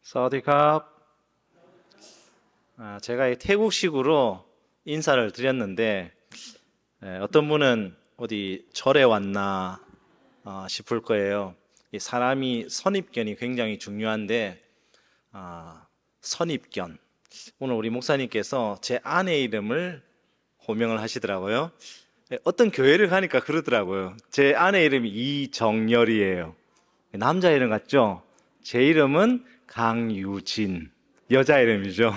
사와디캅. 제가 태국식으로 인사를 드렸는데 어떤 분은 어디 절에 왔나 싶을 거예요. 이 사람이 선입견이 굉장히 중요한데 선입견. 오늘 우리 목사님께서 제 아내 이름을 호명을 하시더라고요. 어떤 교회를 가니까 그러더라고요. 제 아내 이름이 이정열이에요. 남자 이름 같죠? 제 이름은 강유진, 여자 이름이죠.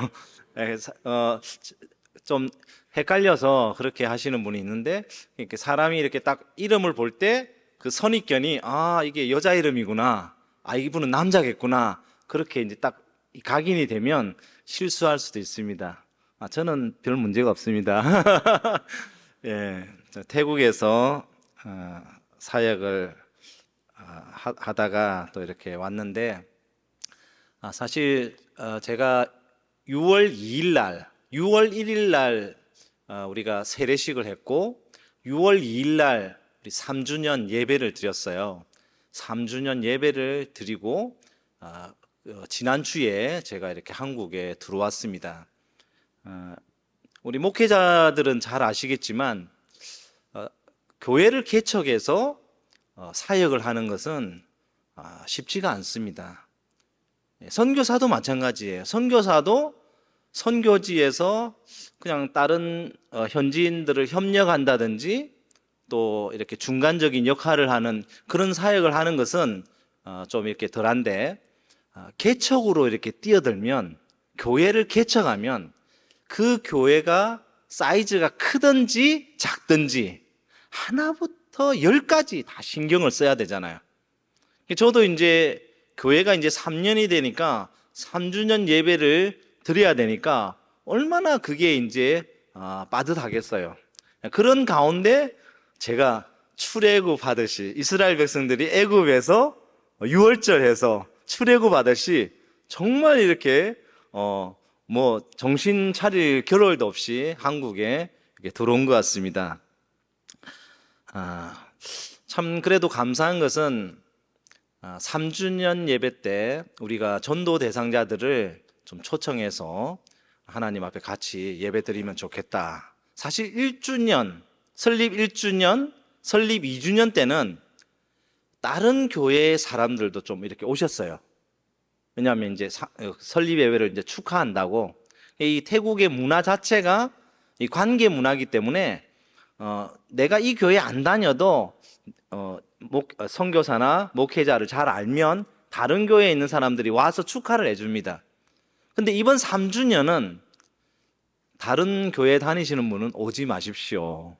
좀 헷갈려서 그렇게 하시는 분이 있는데, 이렇게 사람이 이렇게 딱 이름을 볼 때 그 선입견이 이게 여자 이름이구나, 이분은 남자겠구나, 그렇게 이제 딱 각인이 되면 실수할 수도 있습니다. 저는 별 문제가 없습니다. 예, 태국에서 사역을 하다가 또 이렇게 왔는데, 사실 제가 6월 2일 날, 6월 1일 날 우리가 세례식을 했고 6월 2일 날 우리 3주년 예배를 드렸어요. 3주년 예배를 드리고 지난주에 제가 이렇게 한국에 들어왔습니다. 우리 목회자들은 잘 아시겠지만 교회를 개척해서 사역을 하는 것은 쉽지가 않습니다. 선교사도 마찬가지예요. 선교사도 선교지에서 그냥 다른 현지인들을 협력한다든지 또 이렇게 중간적인 역할을 하는 그런 사역을 하는 것은 좀 이렇게 덜한데, 개척으로 이렇게 뛰어들면, 교회를 개척하면 그 교회가 사이즈가 크든지 작든지 하나부터 열까지 다 신경을 써야 되잖아요. 저도 이제 교회가 이제 3년이 되니까 3주년 예배를 드려야 되니까 얼마나 그게 이제 빠듯하겠어요. 그런 가운데 제가 출애굽 하듯이 이스라엘 백성들이 애굽에서 유월절해서 출애굽 하듯이 정말 이렇게 뭐 정신 차릴 겨를도 없이 한국에 이렇게 들어온 것 같습니다. 참 그래도 감사한 것은 3주년 예배 때 우리가 전도 대상자들을 좀 초청해서 하나님 앞에 같이 예배 드리면 좋겠다. 사실 1주년, 설립 1주년, 설립 2주년 때는 다른 교회의 사람들도 좀 이렇게 오셨어요. 왜냐하면 이제 설립 예배를 이제 축하한다고. 이 태국의 문화 자체가 이 관계 문화이기 때문에 내가 이 교회 안 다녀도 선교사나 목회자를 잘 알면 다른 교회에 있는 사람들이 와서 축하를 해줍니다. 근데 이번 3주년은 다른 교회 다니시는 분은 오지 마십시오.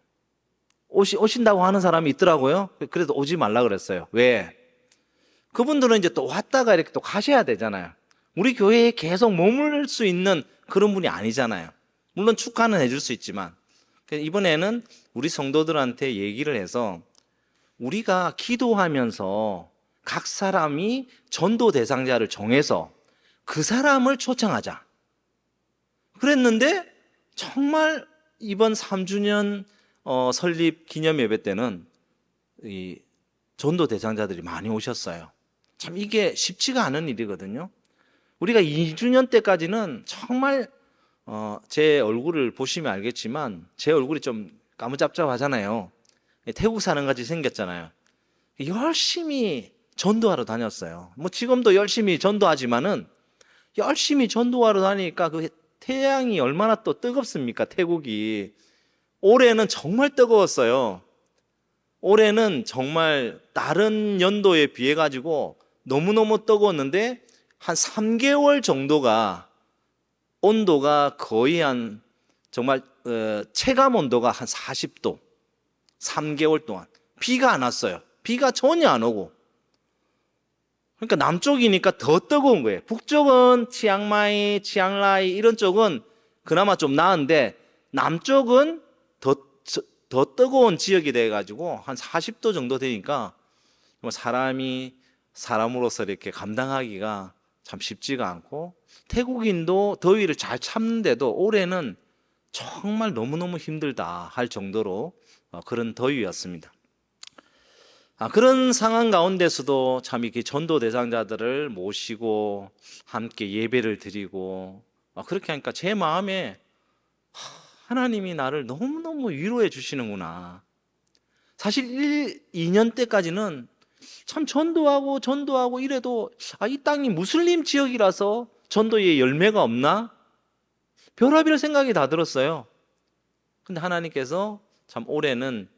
오신다고 하는 사람이 있더라고요. 그래서 오지 말라 그랬어요. 왜? 그분들은 이제 또 왔다가 이렇게 또 가셔야 되잖아요. 우리 교회에 계속 머물 수 있는 그런 분이 아니잖아요. 물론 축하는 해줄 수 있지만, 이번에는 우리 성도들한테 얘기를 해서 우리가 기도하면서 각 사람이 전도 대상자를 정해서 그 사람을 초청하자. 그랬는데 정말 이번 3주년 설립 기념 예배 때는 이 전도 대상자들이 많이 오셨어요. 참 이게 쉽지가 않은 일이거든요. 우리가 2주년 때까지는 정말 제 얼굴을 보시면 알겠지만 제 얼굴이 좀 까무잡잡하잖아요. 태국 사는 같이 생겼잖아요. 열심히 전도하러 다녔어요. 뭐 지금도 열심히 전도하지만은 열심히 전도하러 다니니까 그 태양이 얼마나 또 뜨겁습니까? 태국이 올해는 정말 뜨거웠어요. 올해는 정말 다른 연도에 비해 가지고 너무너무 뜨거웠는데 한 3개월 정도가 온도가 거의 한 정말 체감 온도가 한 40도. 3개월 동안 비가 안 왔어요. 비가 전혀 안 오고. 그러니까 남쪽이니까 더 뜨거운 거예요. 북쪽은 치앙마이, 치앙라이 이런 쪽은 그나마 좀 나은데 남쪽은 더 뜨거운 지역이 돼가지고 한 40도 정도 되니까 사람으로서 이렇게 감당하기가 참 쉽지가 않고, 태국인도 더위를 잘 참는데도 올해는 정말 너무너무 힘들다 할 정도로 그런 더위였습니다. 그런 상황 가운데서도 참 이렇게 전도 대상자들을 모시고 함께 예배를 드리고 그렇게 하니까 제 마음에 하나님이 나를 너무너무 위로해 주시는구나. 사실 2년 때까지는 참 전도하고 이래도 이 땅이 무슬림 지역이라서 전도에 열매가 없나? 별의별 생각이 다 들었어요. 근데 하나님께서 참 올해는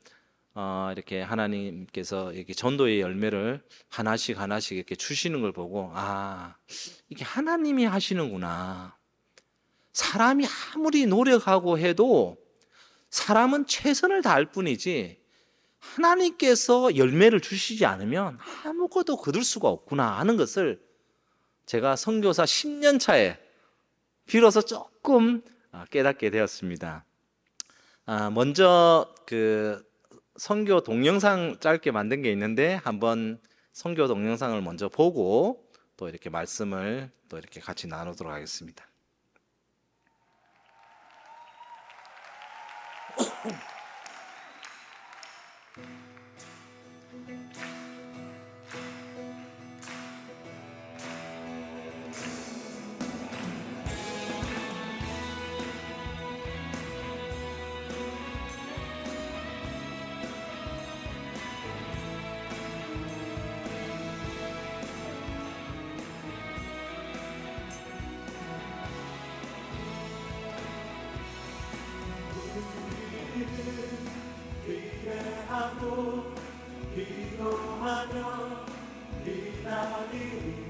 이렇게 하나님께서 이렇게 전도의 열매를 하나씩 이렇게 주시는 걸 보고 이게 하나님이 하시는구나. 사람이 아무리 노력하고 해도 사람은 최선을 다할 뿐이지 하나님께서 열매를 주시지 않으면 아무것도 거둘 수가 없구나 하는 것을 제가 선교사 10년 차에 비로소 조금 깨닫게 되었습니다. 먼저 그 선교 동영상 짧게 만든 게 있는데 한번 선교 동영상을 먼저 보고 또 이렇게 말씀을 또 이렇게 같이 나누도록 하겠습니다. 기대하고 기도하며 기다리네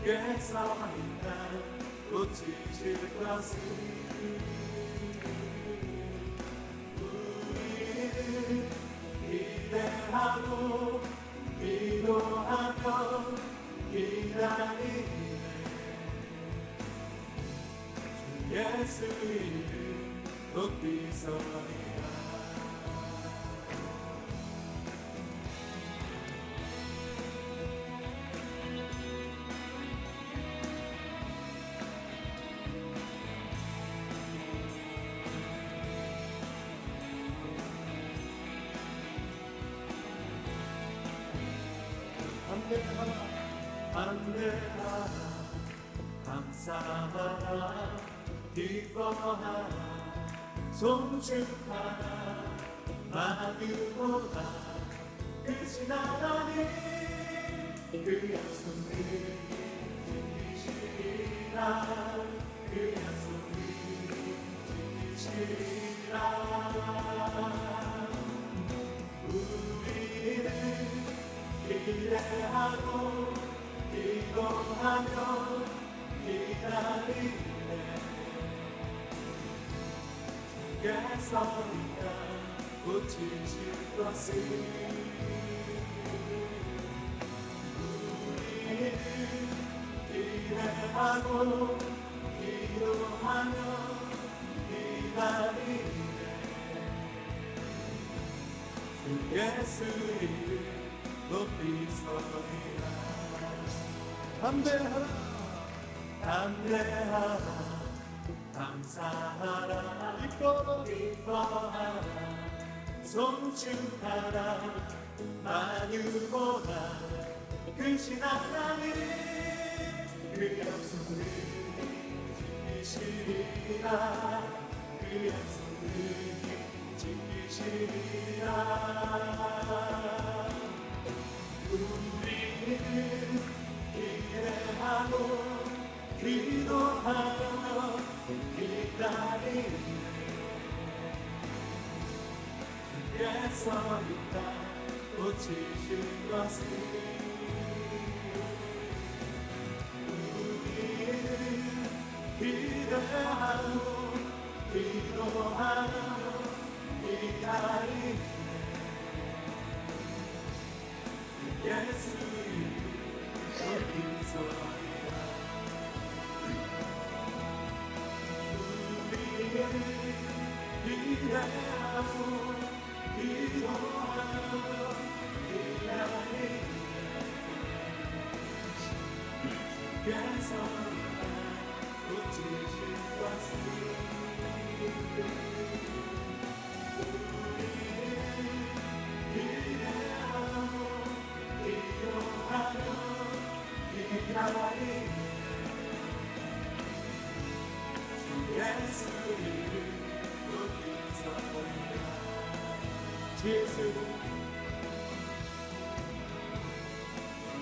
주께서 인간 고치실 것을 우리는 기대하고 기도하며 기다리네 주 예수 이름 높이 서리라 안내하라 감사하라 기뻐하라 송축하라 마귀보다 크신 하나님 그 약속을 지키시리라 그 약속을 지키시리라 우리는 기대하고 기도하며 기다리네 주께서 인간 고치실 것을 우리는 기대하고 기도하며 기다리네 주께서 이름 높이 서리라 담대하라 감사하라 기뻐하라 송축하라 만유보다 크신 하나님 그 약속을 지키시리라 그 약속을 지키시리라 우리는 기대하고 기도하며 기다리네 주께서 이 땅 고치실 것을 우리는 기대하고 기도하며 기다리네 예수 높이 서리라 우리는 기대하고 기도하며 기다리네 주께서 고치실 것을 우리는 예수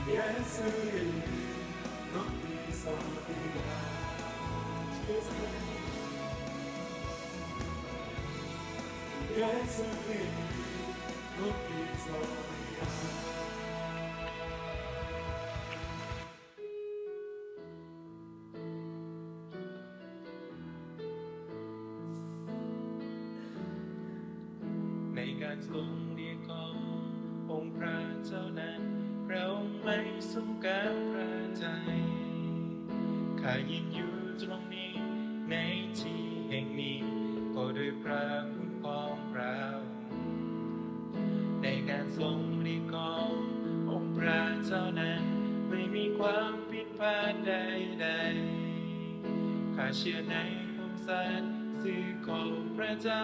예수의 이름 높이소리라 예수의 이름 높이소리라ในการทรงเรียกขององค์พระเจ้านั้นพระองค์ไม่ทรงการพระทัยข้ายืนอยู่ตรงนี้ในที่แห่งนี้ก็ด้วยพระคุณของพระองค์ในการทรงเรียกขององค์พระเจ้านั้นไม่มีความผิดพลาดใดๆข้าเชื่อในความสัตย์ซื่อของพระเจ้า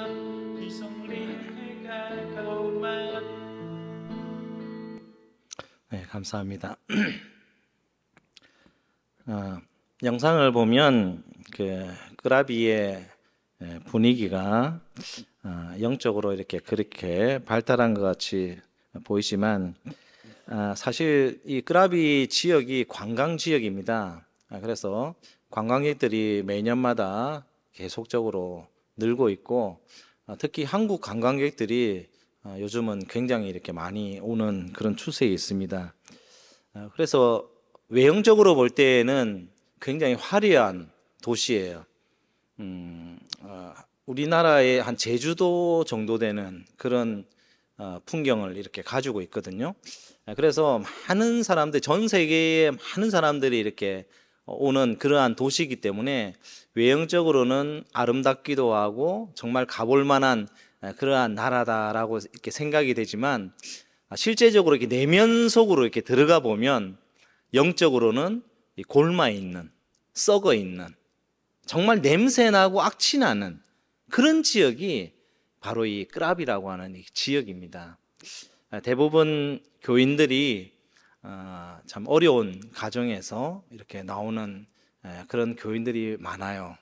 ที่ทรงเรียกให้ข้าเข้ามา 네, 감사합니다. 영상을 보면 그 끄라비의 분위기가 영적으로 이렇게 그렇게 발달한 것 같이 보이지만 사실 이 끄라비 지역이 관광 지역입니다. 그래서 관광객들이 매년마다 계속적으로 늘고 있고 특히 한국 관광객들이 요즘은 굉장히 이렇게 많이 오는 그런 추세에 있습니다. 그래서 외형적으로 볼 때에는 굉장히 화려한 도시예요. 우리나라의 한 제주도 정도 되는 그런 풍경을 이렇게 가지고 있거든요. 그래서 많은 사람들, 전 세계에 많은 사람들이 이렇게 오는 그러한 도시이기 때문에 외형적으로는 아름답기도 하고 정말 가볼 만한 그러한 나라다라고 이렇게 생각이 되지만 실제적으로 이렇게 내면 속으로 이렇게 들어가 보면 영적으로는 골마 있는, 썩어 있는, 정말 냄새 나고 악취 나는 그런 지역이 바로 이 끄라비라고 하는 이 지역입니다. 대부분 교인들이 참 어려운 가정에서 이렇게 나오는 그런 교인들이 많아요.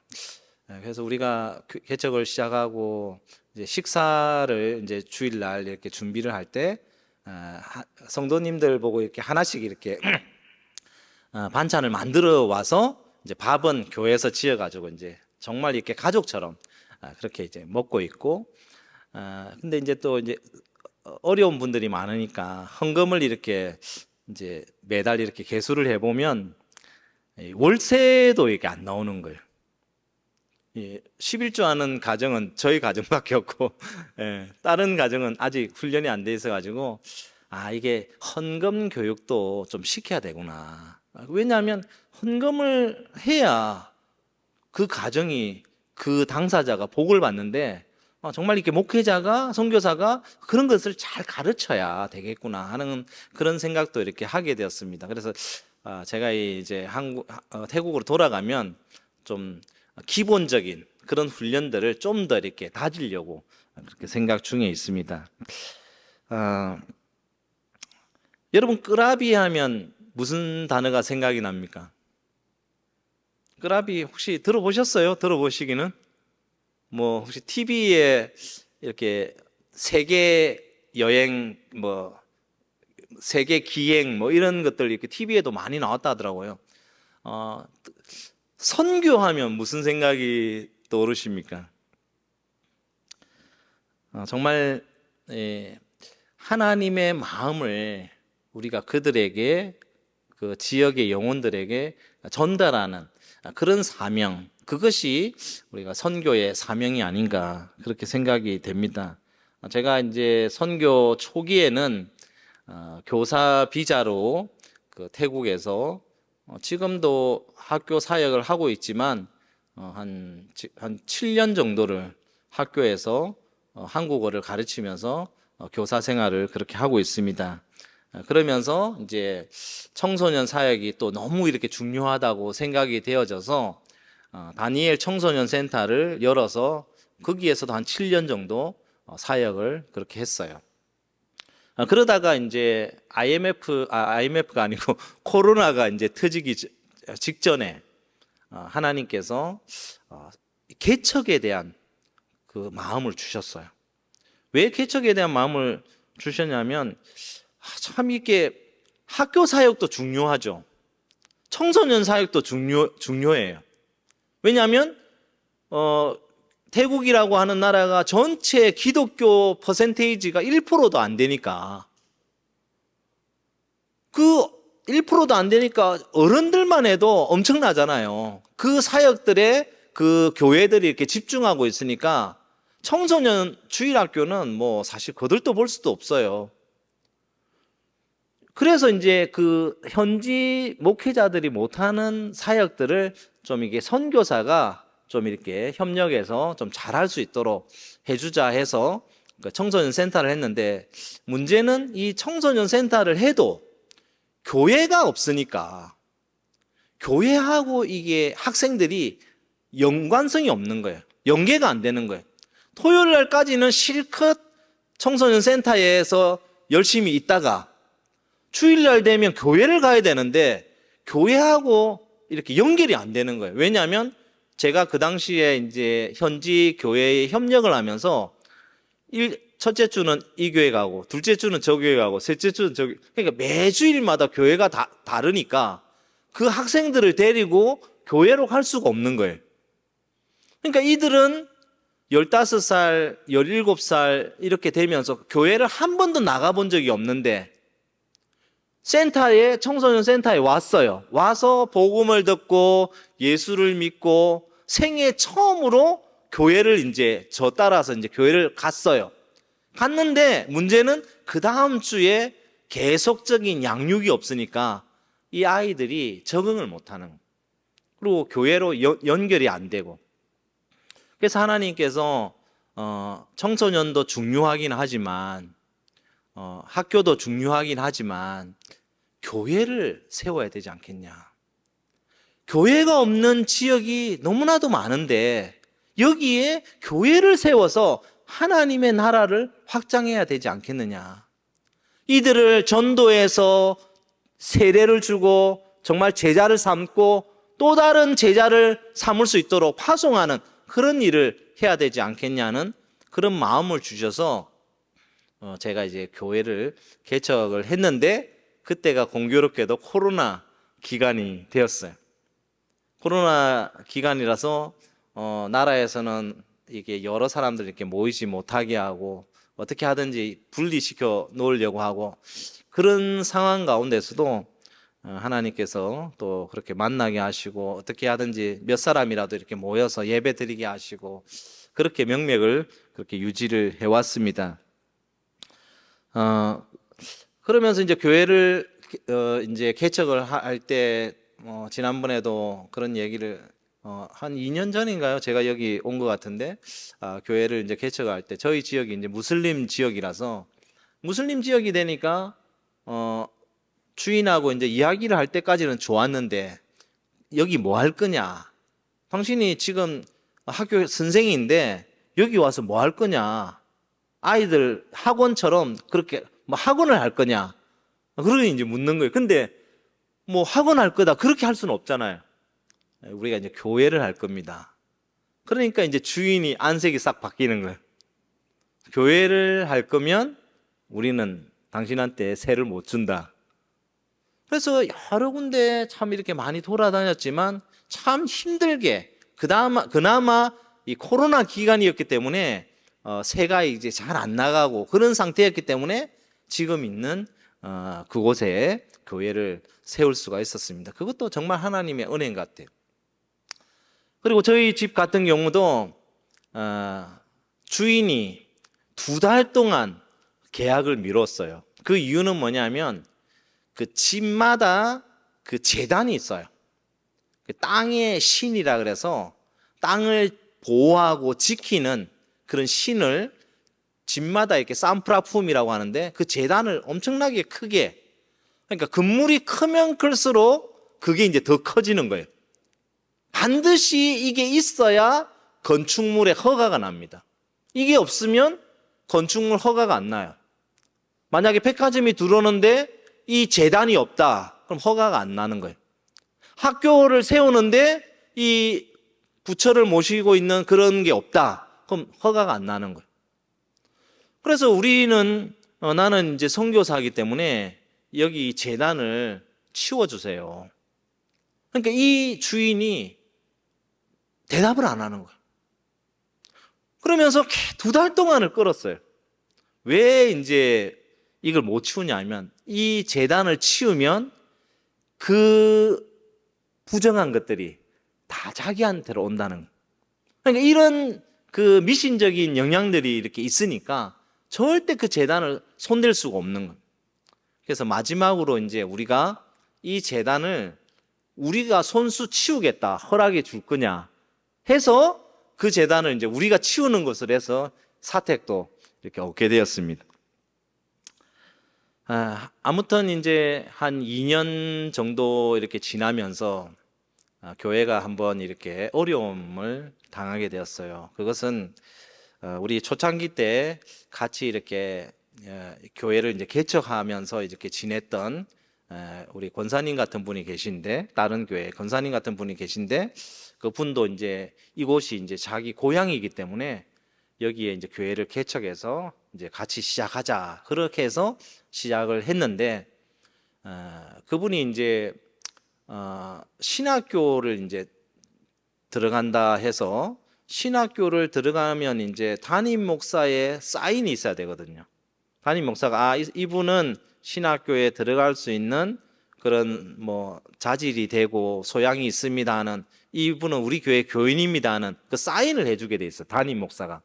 그래서 우리가 개척을 시작하고 이제 식사를 이제 주일날 이렇게 준비를 할 때 성도님들 보고 이렇게 하나씩 이렇게 반찬을 만들어 와서 이제 밥은 교회에서 지어가지고 이제 정말 이렇게 가족처럼 그렇게 이제 먹고 있고 근데 이제 또 이제 어려운 분들이 많으니까 헌금을 이렇게 이제 매달 이렇게 계수를 해보면 월세도 이렇게 안 나오는 거예요. 11조 하는 가정은 저희 가정밖에 없고 다른 가정은 아직 훈련이 안 돼 있어 가지고 이게 헌금 교육도 좀 시켜야 되구나. 왜냐하면 헌금을 해야 그 가정이 그 당사자가 복을 받는데 정말 이렇게 목회자가 선교사가 그런 것을 잘 가르쳐야 되겠구나 하는 그런 생각도 이렇게 하게 되었습니다. 그래서 제가 이제 태국으로 돌아가면 좀 기본적인 그런 훈련들을 좀 더 이렇게 다지려고 그렇게 생각 중에 있습니다. 여러분 끄라비 하면 무슨 단어가 생각이 납니까? 끄라비 혹시 들어보셨어요? 들어보시기는? 뭐 혹시 TV에 이렇게 세계 여행 뭐 세계 기행 뭐 이런 것들 이렇게 TV에도 많이 나왔다 하더라고요. 선교하면 무슨 생각이 떠오르십니까? 정말 하나님의 마음을 우리가 그들에게 그 지역의 영혼들에게 전달하는 그런 사명, 그것이 우리가 선교의 사명이 아닌가 그렇게 생각이 됩니다. 제가 이제 선교 초기에는 교사 비자로 그 태국에서 지금도 학교 사역을 하고 있지만 한 7년 정도를 학교에서 한국어를 가르치면서 교사 생활을 그렇게 하고 있습니다. 그러면서 이제 청소년 사역이 또 너무 이렇게 중요하다고 생각이 되어져서 다니엘 청소년 센터를 열어서 거기에서도 한 7년 정도 사역을 그렇게 했어요. 그러다가 이제 IMF가 아니고 코로나가 이제 터지기 직전에 하나님께서 개척에 대한 그 마음을 주셨어요. 왜 개척에 대한 마음을 주셨냐면 참 이게 학교 사역도 중요하죠. 청소년 사역도 중요해요. 왜냐하면 태국이라고 하는 나라가 전체 기독교 퍼센테이지가 1%도 안 되니까 그 1%도 안 되니까 어른들만 해도 엄청나잖아요. 그 사역들에 그 교회들이 이렇게 집중하고 있으니까 청소년 주일학교는 뭐 사실 거들떠 볼 수도 없어요. 그래서 이제 그 현지 목회자들이 못하는 사역들을 좀 이게 선교사가 좀 이렇게 협력해서 좀 잘할 수 있도록 해주자 해서 청소년 센터를 했는데, 문제는 이 청소년 센터를 해도 교회가 없으니까 교회하고 이게 학생들이 연관성이 없는 거예요. 연계가 안 되는 거예요. 토요일 날까지는 실컷 청소년 센터에서 열심히 있다가 주일날 되면 교회를 가야 되는데 교회하고 이렇게 연결이 안 되는 거예요. 왜냐하면 제가 그 당시에 이제 현지 교회에 협력을 하면서 첫째 주는 이 교회 가고, 둘째 주는 저 교회 가고, 셋째 주는 저 교회, 그러니까 매주일마다 교회가 다르니까 그 학생들을 데리고 교회로 갈 수가 없는 거예요. 그러니까 이들은 15살, 17살 이렇게 되면서 교회를 한 번도 나가본 적이 없는데 청소년 센터에 왔어요. 와서 복음을 듣고 예수를 믿고 생애 처음으로 교회를 이제 저 따라서 이제 교회를 갔어요. 갔는데 문제는 그 다음 주에 계속적인 양육이 없으니까 이 아이들이 적응을 못하는 거예요. 그리고 교회로 연결이 안 되고. 그래서 하나님께서 청소년도 중요하긴 하지만 학교도 중요하긴 하지만 교회를 세워야 되지 않겠냐. 교회가 없는 지역이 너무나도 많은데 여기에 교회를 세워서 하나님의 나라를 확장해야 되지 않겠느냐. 이들을 전도해서 세례를 주고 정말 제자를 삼고 또 다른 제자를 삼을 수 있도록 파송하는 그런 일을 해야 되지 않겠냐는 그런 마음을 주셔서 제가 이제 교회를 개척을 했는데, 그때가 공교롭게도 코로나 기간이 되었어요. 코로나 기간이라서 나라에서는 이게 여러 사람들 이렇게 모이지 못하게 하고 어떻게 하든지 분리시켜 놓으려고 하고, 그런 상황 가운데서도 하나님께서 또 그렇게 만나게 하시고 어떻게 하든지 몇 사람이라도 이렇게 모여서 예배 드리게 하시고 그렇게 명맥을 그렇게 유지를 해왔습니다. 그러면서 이제 교회를 이제 개척을 할 때 지난번에도 그런 얘기를 한 2년 전인가요? 제가 여기 온 것 같은데 교회를 이제 개척할 때 저희 지역이 이제 무슬림 지역이라서 무슬림 지역이 되니까 주인하고 이제 이야기를 할 때까지는 좋았는데 여기 뭐 할 거냐? 당신이 지금 학교 선생인데 여기 와서 뭐 할 거냐? 아이들 학원처럼 그렇게 뭐 학원을 할 거냐? 그러게 이제 묻는 거예요. 근데 뭐 학원 할 거다 그렇게 할 수는 없잖아요. 우리가 이제 교회를 할 겁니다. 그러니까 이제 주인이 안색이 싹 바뀌는 거예요. 교회를 할 거면 우리는 당신한테 세를 못 준다. 그래서 여러 군데 참 이렇게 많이 돌아다녔지만 참 힘들게 그나마 이 코로나 기간이었기 때문에 세가 이제 잘 안 나가고 그런 상태였기 때문에 지금 있는 그곳에 교회를 세울 수가 있었습니다. 그것도 정말 하나님의 은혜인 것 같아요. 그리고 저희 집 같은 경우도 주인이 2달 동안 계약을 미뤘어요. 그 이유는 뭐냐면 그 집마다 그 제단이 있어요. 그 땅의 신이라 그래서 땅을 보호하고 지키는 그런 신을 집마다 이렇게 산프라품이라고 하는데 그 제단을 엄청나게 크게, 그러니까 건물이 크면 클수록 그게 이제 더 커지는 거예요. 반드시 이게 있어야 건축물에 허가가 납니다. 이게 없으면 건축물 허가가 안 나요. 만약에 백화점이 들어오는데 이 제단이 없다, 그럼 허가가 안 나는 거예요. 학교를 세우는데 이 부처를 모시고 있는 그런 게 없다, 그럼 허가가 안 나는 거예요. 그래서 우리는 나는 이제 선교사이기 때문에 여기 제단을 치워주세요. 그러니까 이 주인이 대답을 안 하는 거예요. 그러면서 2달 동안을 끌었어요. 왜 이제 이걸 못 치우냐 하면 이 제단을 치우면 그 부정한 것들이 다 자기한테로 온다는 거예요. 그러니까 이런 그 미신적인 영향들이 이렇게 있으니까 절대 그 제단을 손댈 수가 없는 거예요. 그래서 마지막으로 이제 우리가 이 제단을 우리가 손수 치우겠다 허락해 줄 거냐 해서 그 제단을 이제 우리가 치우는 것을 해서 사택도 이렇게 얻게 되었습니다. 아무튼 이제 한 2년 정도 이렇게 지나면서 교회가 한번 이렇게 어려움을 당하게 되었어요. 그것은 우리 초창기 때 같이 이렇게 교회를 이제 개척하면서 이렇게 지냈던 우리 권사님 같은 분이 계신데, 다른 교회 권사님 같은 분이 계신데, 그분도 이제 이곳이 이제 자기 고향이기 때문에 여기에 이제 교회를 개척해서 이제 같이 시작하자 그렇게 해서 시작을 했는데, 그분이 이제 신학교를 이제 들어간다 해서 신학교를 들어가면 이제 담임 목사의 사인이 있어야 되거든요. 담임 목사가 이분은 신학교에 들어갈 수 있는 그런 뭐 자질이 되고 소양이 있습니다 하는, 이분은 우리 교회 교인입니다 하는 그 사인을 해주게 돼 있어요, 담임 목사가.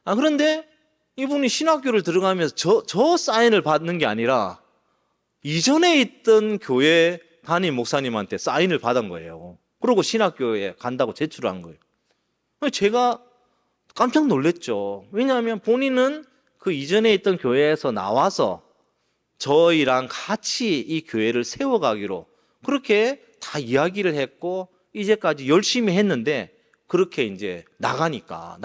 그런데 이분이 신학교를 들어가면서 저 사인을 받는 게 아니라 이전에 있던 교회 담임 목사님한테 사인을 받은 거예요. 그러고 신학교에 간다고 제출한 거예요. 제가 깜짝 놀랐죠. 왜냐하면 본인은 그 이전에 있던 교회에서 나와서 저희랑 같이 이 교회를 세워가기로 그렇게 다 이야기를 했고 이제까지 열심히 했는데, 그렇게 이제 나가니까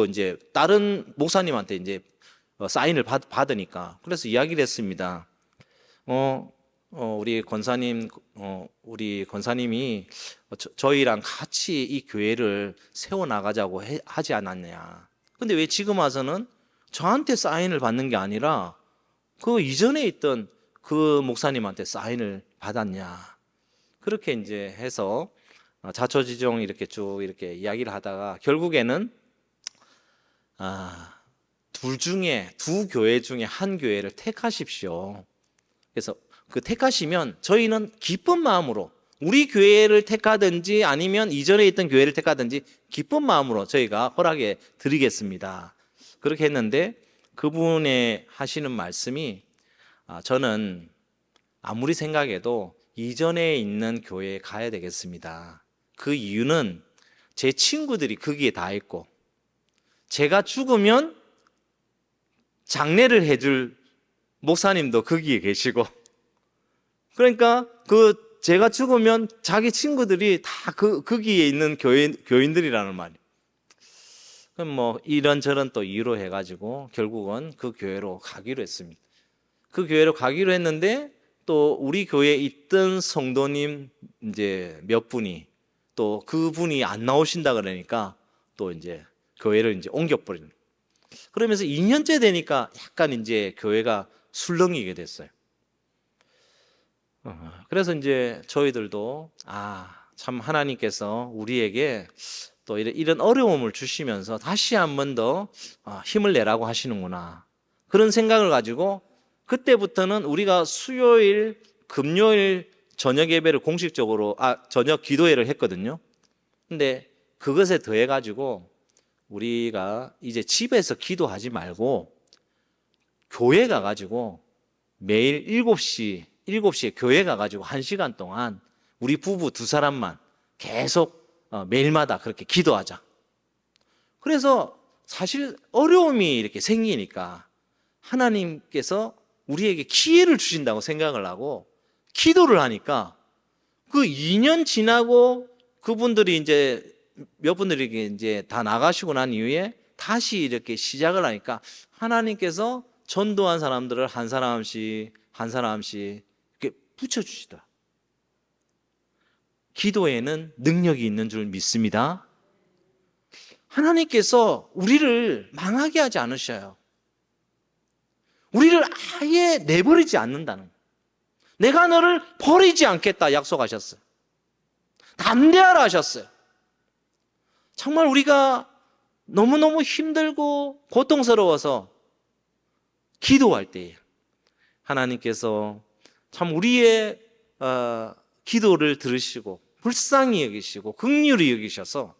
이제 다른 목사님한테 이제 사인을 받으니까, 그래서 이야기를 했습니다. 우리 권사님이 저희랑 같이 이 교회를 세워나가자고 하지 않았냐. 근데 왜 지금 와서는 저한테 사인을 받는 게 아니라 그 이전에 있던 그 목사님한테 사인을 받았냐. 그렇게 이제 해서 자초지종 이렇게 쭉 이렇게 이야기를 하다가 결국에는 두 교회 중에 한 교회를 택하십시오. 그래서 그 택하시면 저희는 기쁜 마음으로 우리 교회를 택하든지 아니면 이전에 있던 교회를 택하든지 기쁜 마음으로 저희가 허락해 드리겠습니다. 그렇게 했는데 그분의 하시는 말씀이, 저는 아무리 생각해도 이전에 있는 교회에 가야 되겠습니다. 그 이유는 제 친구들이 거기에 다 있고 제가 죽으면 장례를 해줄 목사님도 거기에 계시고, 그러니까 제가 죽으면 자기 친구들이 다 거기에 있는 교인들이라는 말이에요. 그럼 뭐 이런저런 또 이유로 해가지고 결국은 그 교회로 가기로 했습니다. 그 교회로 가기로 했는데 또 우리 교회에 있던 성도님 이제 몇 분이 또 그분이 안 나오신다 그러니까 또 이제 교회를 이제 옮겨버리는. 그러면서 2년째 되니까 약간 이제 교회가 술렁이게 됐어요. 그래서 이제 저희들도 참 하나님께서 우리에게 또 이런 어려움을 주시면서 다시 한 번 더 힘을 내라고 하시는구나, 그런 생각을 가지고 그때부터는 우리가 수요일, 금요일 저녁 예배를 공식적으로 저녁 기도회를 했거든요. 근데 그것에 더해 가지고 우리가 이제 집에서 기도하지 말고 교회 가가지고 매일 7시에 교회 가가지고 1시간 동안 우리 부부 2사람만 계속 매일마다 그렇게 기도하자. 그래서 사실 어려움이 이렇게 생기니까 하나님께서 우리에게 기회를 주신다고 생각을 하고 기도를 하니까 그 2년 지나고 그분들이 이제 몇 분들이 이제 다 나가시고 난 이후에 다시 이렇게 시작을 하니까 하나님께서 전도한 사람들을 한 사람씩 이렇게 붙여주시더라. 기도에는 능력이 있는 줄 믿습니다. 하나님께서 우리를 망하게 하지 않으셔요. 우리를 아예 내버리지 않는다는 거예요. 내가 너를 버리지 않겠다 약속하셨어요. 담대하라 하셨어요. 정말 우리가 너무너무 힘들고 고통스러워서 기도할 때에 하나님께서 참 우리의 기도를 들으시고 불쌍히 여기시고 긍휼히 여기셔서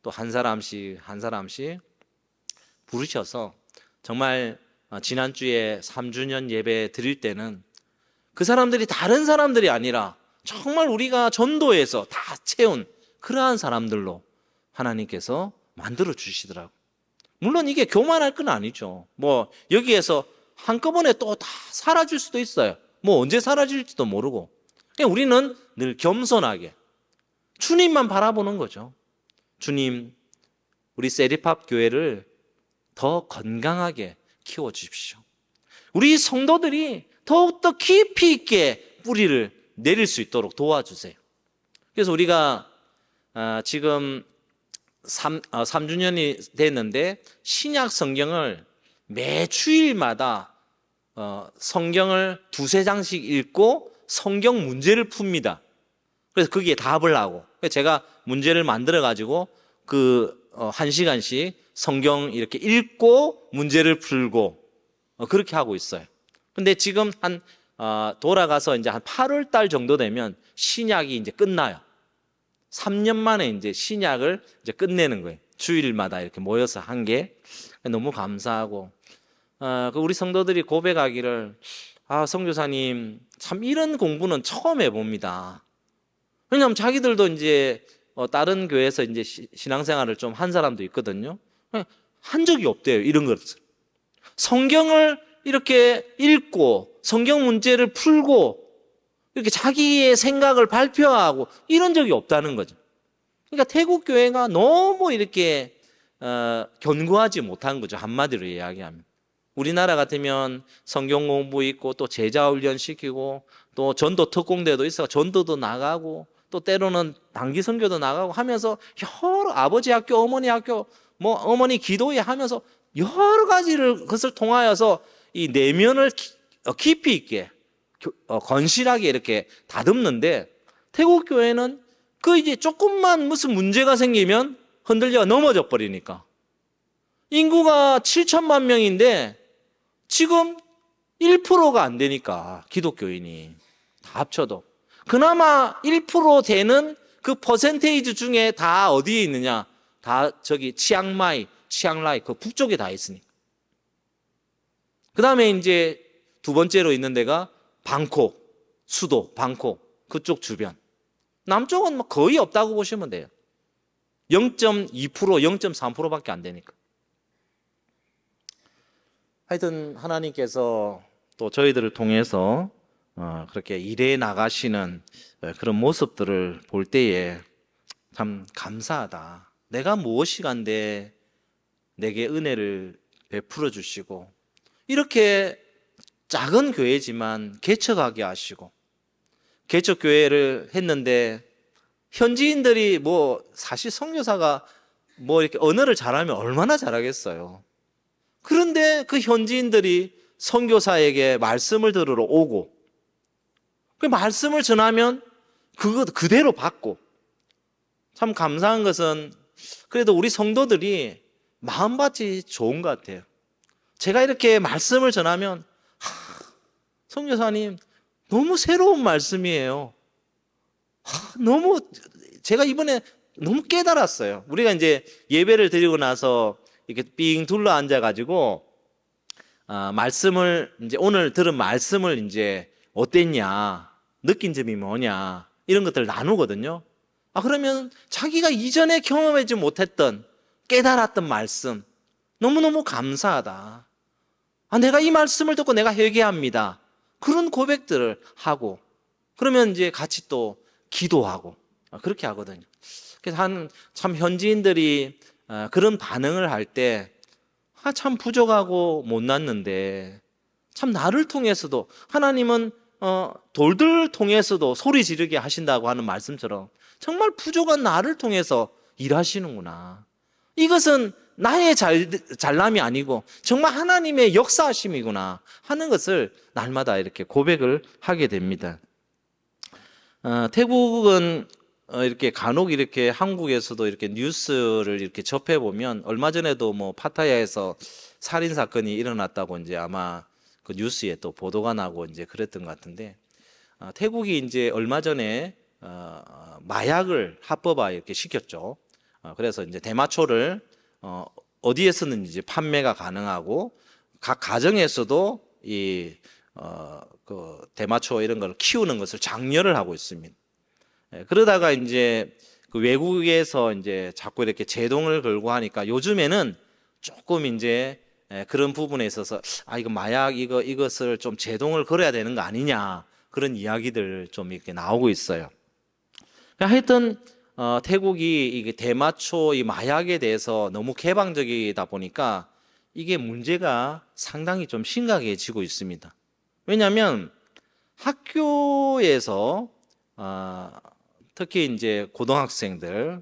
또 한 사람씩 한 사람씩 부르셔서 정말 지난주에 3주년 예배 드릴 때는 그 사람들이 다른 사람들이 아니라 정말 우리가 전도해서 다 채운 그러한 사람들로 하나님께서 만들어 주시더라고요. 물론 이게 교만할 건 아니죠. 뭐 여기에서 한꺼번에 또 다 사라질 수도 있어요. 뭐 언제 사라질지도 모르고. 그냥 우리는 늘 겸손하게 주님만 바라보는 거죠. 주님, 우리 세리팝 교회를 더 건강하게 키워주십시오. 우리 성도들이 더욱더 깊이 있게 뿌리를 내릴 수 있도록 도와주세요. 그래서 우리가 지금 3주년이 됐는데 신약 성경을 매 주일마다 성경을 두세 장씩 읽고 성경 문제를 풉니다. 그래서 거기에 답을 하고 제가 문제를 만들어 가지고 그 1시간씩 성경 이렇게 읽고 문제를 풀고 그렇게 하고 있어요. 근데 지금 돌아가서 이제 한 8월 달 정도 되면 신약이 이제 끝나요. 3년 만에 이제 신약을 이제 끝내는 거예요. 주일마다 이렇게 모여서 한 게 너무 감사하고 우리 성도들이 고백하기를 선교사님 참 이런 공부는 처음 해봅니다. 왜냐하면 자기들도 이제 다른 교회에서 이제 신앙생활을 좀 한 사람도 있거든요. 한 적이 없대요. 이런 것을 성경을 이렇게 읽고 성경 문제를 풀고 이렇게 자기의 생각을 발표하고 이런 적이 없다는 거죠. 그러니까 태국 교회가 너무 이렇게 견고하지 못한 거죠. 한마디로 이야기하면 우리나라 같으면 성경 공부 있고 또 제자 훈련 시키고 또 전도 특공대도 있어 전도도 나가고 또 때로는 단기 선교도 나가고 하면서 여러 아버지 학교, 어머니 학교, 뭐 어머니 기도회 하면서 여러 가지를 그것을 통하여서 이 내면을 깊이 있게 건실하게 이렇게 다듬는데 태국 교회는 그 이제 조금만 무슨 문제가 생기면 흔들려 넘어져 버리니까 인구가 7천만 명인데 지금 1%가 안 되니까 기독교인이 다 합쳐도 그나마 1% 되는 그 퍼센테이지 중에 다 어디에 있느냐? 다 저기 치앙마이, 치앙라이 그 북쪽에 다 있으니까. 그 다음에 이제 두 번째로 있는 데가 방콕, 수도 방콕 그쪽 주변. 남쪽은 뭐 거의 없다고 보시면 돼요. 0.2%, 0.3%밖에 안 되니까. 하여튼 하나님께서 또 저희들을 통해서 그렇게 일해 나가시는 그런 모습들을 볼 때에 참 감사하다. 내가 무엇이 간데 내게 은혜를 베풀어 주시고 이렇게 작은 교회지만 개척하게 하시고 개척교회를 했는데 현지인들이 뭐 사실 선교사가 뭐 이렇게 언어를 잘하면 얼마나 잘하겠어요. 그런데 그 현지인들이 선교사에게 말씀을 들으러 오고 그 말씀을 전하면 그거 그대로 받고 참 감사한 것은 그래도 우리 성도들이 마음밭이 좋은 것 같아요. 제가 이렇게 말씀을 전하면 선교사님 너무 새로운 말씀이에요. 너무 제가 이번에 너무 깨달았어요. 우리가 이제 예배를 드리고 나서 이렇게 삥 둘러 앉아가지고 말씀을 이제 오늘 들은 말씀을 이제 어땠냐, 느낀 점이 뭐냐 이런 것들을 나누거든요. 그러면 자기가 이전에 경험하지 못했던 깨달았던 말씀 너무너무 감사하다. 내가 이 말씀을 듣고 내가 회개합니다. 그런 고백들을 하고 그러면 이제 같이 또 기도하고 그렇게 하거든요. 그래서 참 현지인들이 그런 반응을 할 때 참 부족하고 못났는데 참 나를 통해서도 하나님은 돌들 통해서도 소리 지르게 하신다고 하는 말씀처럼 정말 부족한 나를 통해서 일하시는구나. 이것은 나의 잘남이 아니고 정말 하나님의 역사하심이구나 하는 것을 날마다 이렇게 고백을 하게 됩니다. 태국은 이렇게 간혹 이렇게 한국에서도 이렇게 뉴스를 이렇게 접해 보면 얼마 전에도 뭐 파타야에서 살인 사건이 일어났다고 이제 아마 그 뉴스에 또 보도가 나고 이제 그랬던 것 같은데, 태국이 이제 얼마 전에 마약을 합법화 이렇게 시켰죠. 그래서 이제 대마초를 어디에서는 이제 판매가 가능하고 각 가정에서도 그 대마초 이런 걸 키우는 것을 장려를 하고 있습니다. 그러다가 이제 그 외국에서 이제 자꾸 이렇게 제동을 걸고 하니까 요즘에는 조금 이제 그런 부분에 있어서 이거 마약 이것을 좀 제동을 걸어야 되는 거 아니냐 그런 이야기들 좀 이렇게 나오고 있어요. 하여튼 태국이 이게 대마초 이 마약에 대해서 너무 개방적이다 보니까 이게 문제가 상당히 좀 심각해지고 있습니다. 왜냐하면 학교에서 특히 이제 고등학생들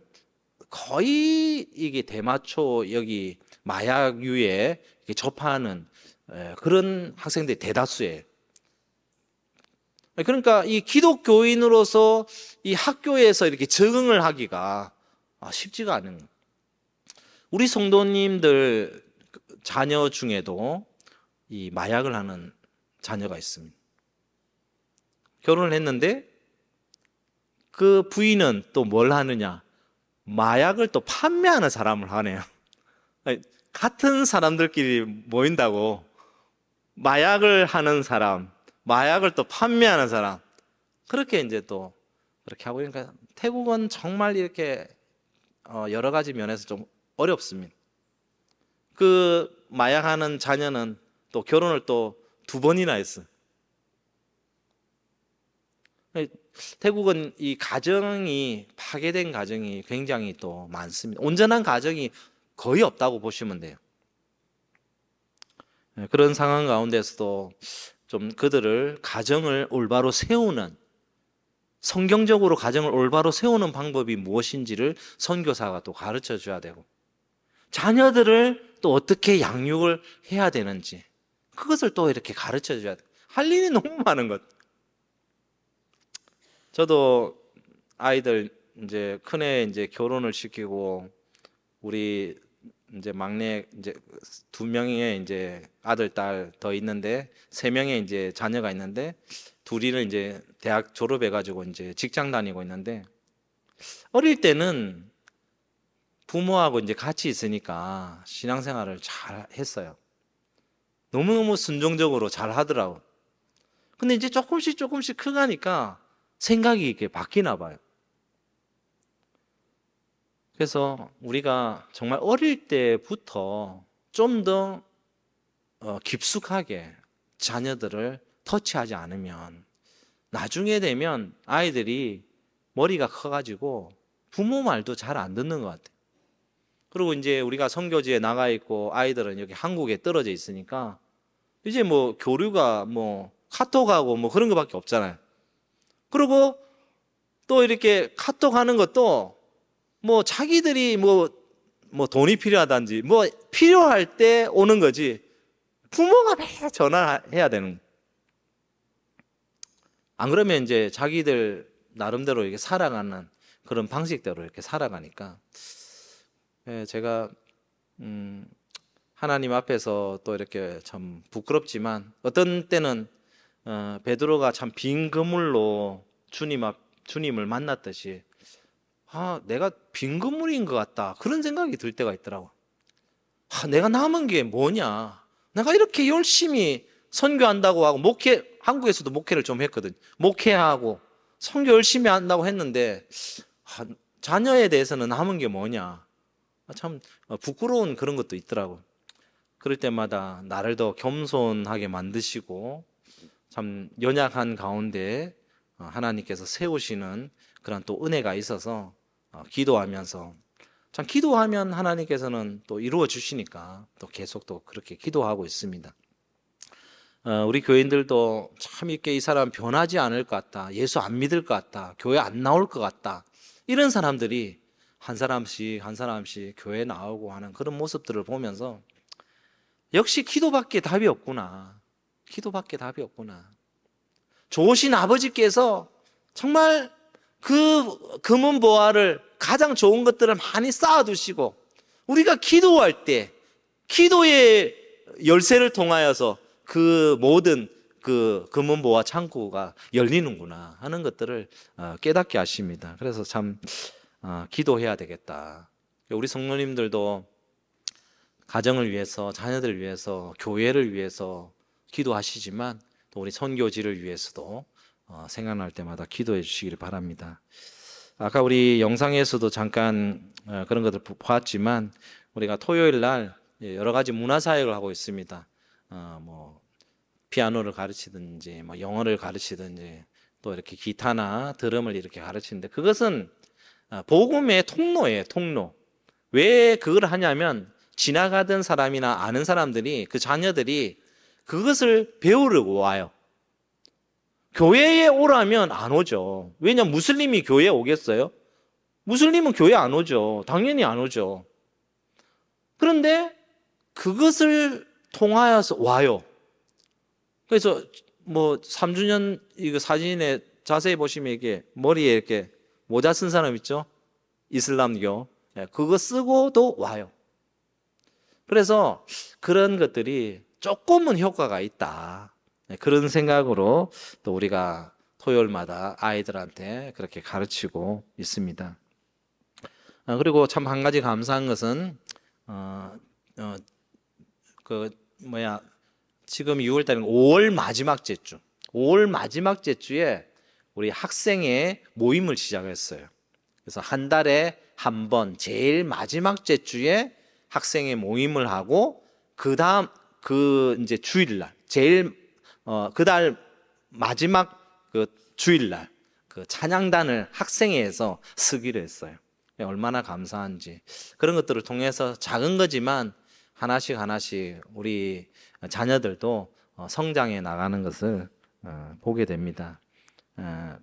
거의 이게 대마초 여기 마약류에 접하는 그런 학생들이 대다수예요. 그러니까 이 기독교인으로서 이 학교에서 이렇게 적응을 하기가 쉽지가 않은 거예요. 우리 성도님들 자녀 중에도 이 마약을 하는 자녀가 있습니다. 결혼을 했는데 그 부인은 또 뭘 하느냐? 마약을 또 판매하는 사람을 하네요. 같은 사람들끼리 모인다고 마약을 하는 사람, 마약을 또 판매하는 사람, 그렇게 이제 또 그렇게 하고, 그러니까 태국은 정말 이렇게 여러 가지 면에서 좀 어렵습니다. 그 마약하는 자녀는 또 결혼을 또 2번이나 했어요. 태국은 이 가정이 파괴된 가정이 굉장히 또 많습니다. 온전한 가정이 거의 없다고 보시면 돼요. 그런 상황 가운데서도 좀 그들을 가정을 올바로 세우는, 성경적으로 가정을 올바로 세우는 방법이 무엇인지를 선교사가 또 가르쳐 줘야 되고, 자녀들을 또 어떻게 양육을 해야 되는지 그것을 또 이렇게 가르쳐 줘야 돼요. 할 일이 너무 많은 것. 저도 아이들 이제 큰애 이제 결혼을 시키고 우리 이제 막내 이제 2명의 이제 아들 딸 더 있는데 3명의 이제 자녀가 있는데 둘이는 이제 대학 졸업해 가지고 이제 직장 다니고 있는데, 어릴 때는 부모하고 이제 같이 있으니까 신앙생활을 잘 했어요. 너무너무 순종적으로 잘 하더라고. 근데 이제 조금씩 커가니까 생각이 이렇게 바뀌나 봐요. 그래서 우리가 정말 어릴 때부터 좀 더 깊숙하게 자녀들을 터치하지 않으면 나중에 되면 아이들이 머리가 커가지고 부모 말도 잘 안 듣는 것 같아요. 그리고 이제 우리가 선교지에 나가 있고 아이들은 여기 한국에 떨어져 있으니까 이제 뭐 교류가 뭐 카톡하고 뭐 그런 거밖에 없잖아요. 그리고 또 이렇게 카톡 하는 것도 뭐 자기들이 뭐 돈이 필요하단지 뭐 필요할 때 오는 거지, 부모가 매일 전화해야 되는. 안 그러면 이제 자기들 나름대로 이렇게 살아가는 그런 방식대로 이렇게 살아가니까, 제가 하나님 앞에서 또 이렇게 참 부끄럽지만 어떤 때는 베드로가 참 빈 그물로 주님을 만났듯이 내가 빈 그물인 것 같다 그런 생각이 들 때가 있더라고. 내가 남은 게 뭐냐? 내가 이렇게 열심히 선교한다고 하고 한국에서도 목회를 좀 했거든. 목회하고 선교 열심히 한다고 했는데 자녀에 대해서는 남은 게 뭐냐? 참 부끄러운 그런 것도 있더라고. 그럴 때마다 나를 더 겸손하게 만드시고 참 연약한 가운데 하나님께서 세우시는 그런 또 은혜가 있어서 기도하면서, 참 기도하면 하나님께서는 또 이루어 주시니까 또 계속 또 그렇게 기도하고 있습니다. 우리 교인들도 참 이렇게 이 사람 변하지 않을 것 같다, 예수 안 믿을 것 같다, 교회 안 나올 것 같다, 이런 사람들이 한 사람씩 한 사람씩 교회 나오고 하는 그런 모습들을 보면서 역시 기도밖에 답이 없구나. 기도밖에 답이 없구나. 좋으신 아버지께서 정말 그 금은 보화를 가장 좋은 것들을 많이 쌓아두시고 우리가 기도할 때 기도의 열쇠를 통하여서 그 모든 그 금은 보화 창고가 열리는구나 하는 것들을 깨닫게 하십니다. 그래서 참 기도해야 되겠다. 우리 성도님들도 가정을 위해서, 자녀들을 위해서, 교회를 위해서 기도하시지만 또 우리 선교지를 위해서도 생각날 때마다 기도해 주시기를 바랍니다. 아까 우리 영상에서도 잠깐 그런 것들 보았지만 우리가 토요일 날 여러 가지 문화 사역을 하고 있습니다. 뭐 피아노를 가르치든지, 뭐 영어를 가르치든지, 또 이렇게 기타나 드럼을 이렇게 가르치는데 그것은 복음의 통로예요, 통로. 왜 그걸 하냐면 지나가던 사람이나 아는 사람들이 그 자녀들이 그것을 배우려고 와요. 교회에 오라면 안 오죠. 왜냐면 무슬림이 교회에 오겠어요? 무슬림은 교회 안 오죠. 당연히 안 오죠. 그런데 그것을 통하여서 와요. 그래서 뭐 3주년 이거 사진에 자세히 보시면 이게 머리에 이렇게 모자 쓴 사람 있죠? 이슬람교. 그거 쓰고도 와요. 그래서 그런 것들이 조금은 효과가 있다. 그런 생각으로 또 우리가 토요일마다 아이들한테 그렇게 가르치고 있습니다. 그리고 참 한 가지 감사한 것은 지금 6월 달인 5월 마지막 제주, 5월 마지막 제주에 우리 학생회 모임을 시작했어요. 그래서 한 달에 한 번 제일 마지막 제주에 학생회 모임을 하고 그 다음 그 이제 주일날 제일 그 달 마지막 그 주일날 그 찬양단을 학생회에서 쓰기로 했어요. 얼마나 감사한지 그런 것들을 통해서 작은 거지만 하나씩 하나씩 우리 자녀들도 성장해 나가는 것을 보게 됩니다.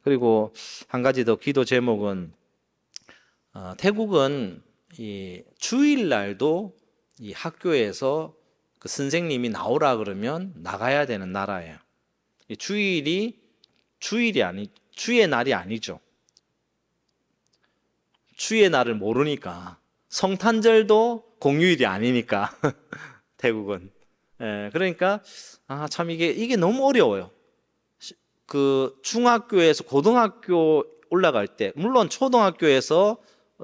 그리고 한 가지 더 기도 제목은 태국은 이 주일날도 이 학교에서 그 선생님이 나오라 그러면 나가야 되는 나라예요. 이 주일의 날이 아니죠. 주의 날을 모르니까 성탄절도 공휴일이 아니니까 태국은. 그러니까 참 이게 너무 어려워요. 그 중학교에서 고등학교 올라갈 때 물론 초등학교에서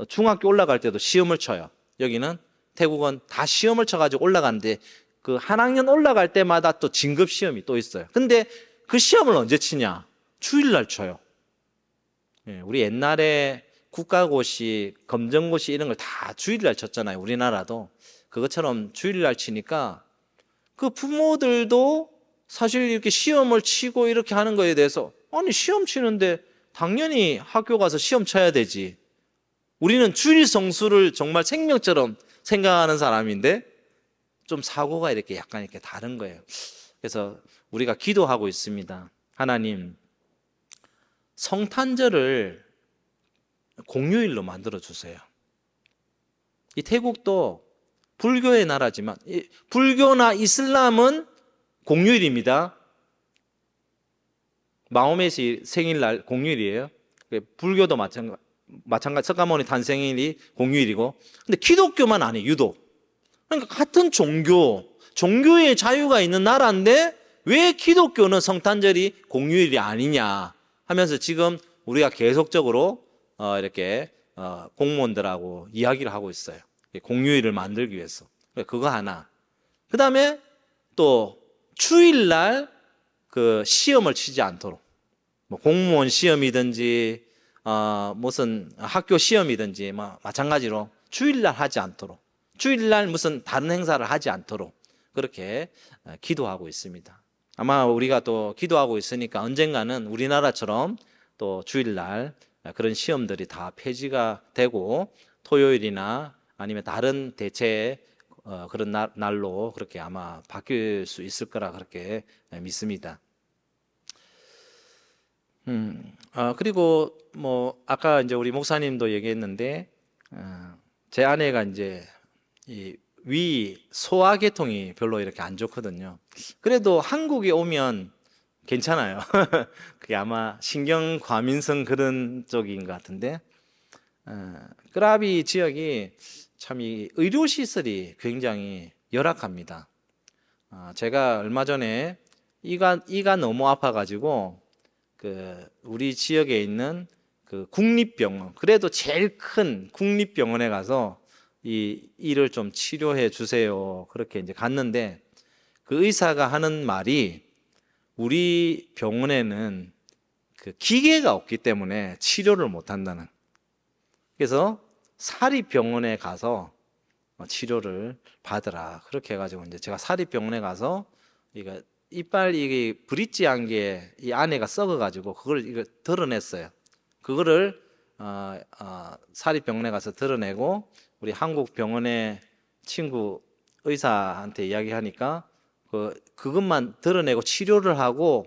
중학교 올라갈 때도 시험을 쳐요. 여기는 태국은 다 시험을 쳐가지고 올라가는데 그 한 학년 올라갈 때마다 또 진급 시험이 또 있어요. 근데 그 시험을 언제 치냐? 주일날 쳐요. 우리 옛날에 국가고시, 검정고시 이런 걸 다 주일날 쳤잖아요. 우리나라도 그것처럼 주일날 치니까 그 부모들도 사실 이렇게 시험을 치고 이렇게 하는 거에 대해서 아니 시험 치는데 당연히 학교 가서 시험 쳐야 되지. 우리는 주일 성수를 정말 생명처럼 생각하는 사람인데 좀 사고가 이렇게 약간 이렇게 다른 거예요. 그래서 우리가 기도하고 있습니다. 하나님, 성탄절을 공휴일로 만들어 주세요. 이 태국도 불교의 나라지만 불교나 이슬람은 공휴일입니다. 마호메시 생일날 공휴일이에요. 불교도 마찬가지 석가모니 탄생일이 공휴일이고, 근데 기독교만 아니 유독. 그러니까 같은 종교의 자유가 있는 나라인데 왜 기독교는 성탄절이 공휴일이 아니냐 하면서 지금 우리가 계속적으로 이렇게 공무원들하고 이야기를 하고 있어요. 공휴일을 만들기 위해서. 그거 하나. 그 다음에 또 주일날 그 시험을 치지 않도록, 뭐 공무원 시험이든지 무슨 학교 시험이든지 뭐 마찬가지로 주일날 하지 않도록, 주일날 무슨 다른 행사를 하지 않도록 그렇게 기도하고 있습니다. 아마 우리가 또 기도하고 있으니까 언젠가는 우리나라처럼 또 주일날 그런 시험들이 다 폐지가 되고 토요일이나 아니면 다른 대체 그런 날로 그렇게 아마 바뀔 수 있을 거라 그렇게 믿습니다. 그리고 뭐 아까 이제 우리 목사님도 얘기했는데 제 아내가 이제 이 위 소화계통이 별로 이렇게 안 좋거든요. 그래도 한국에 오면 괜찮아요. 그게 아마 신경과민성 그런 쪽인 것 같은데, 끄라비 지역이 참 이 의료시설이 굉장히 열악합니다. 제가 얼마 전에 이가 너무 아파가지고 우리 지역에 있는 그 국립병원, 그래도 제일 큰 국립병원에 가서 이 이를 좀 치료해 주세요. 그렇게 이제 갔는데 그 의사가 하는 말이 우리 병원에는 그 기계가 없기 때문에 치료를 못 한다는. 그래서 사립병원에 가서 치료를 받으라. 그렇게 해가지고 이제 제가 사립병원에 가서 이거 이빨 이게 브릿지한 게 이 안에가 썩어가지고 그걸 이거 드러냈어요. 그거를 사립병원에 가서 드러내고 우리 한국 병원의 친구 의사한테 이야기하니까 그것만 드러내고 치료를 하고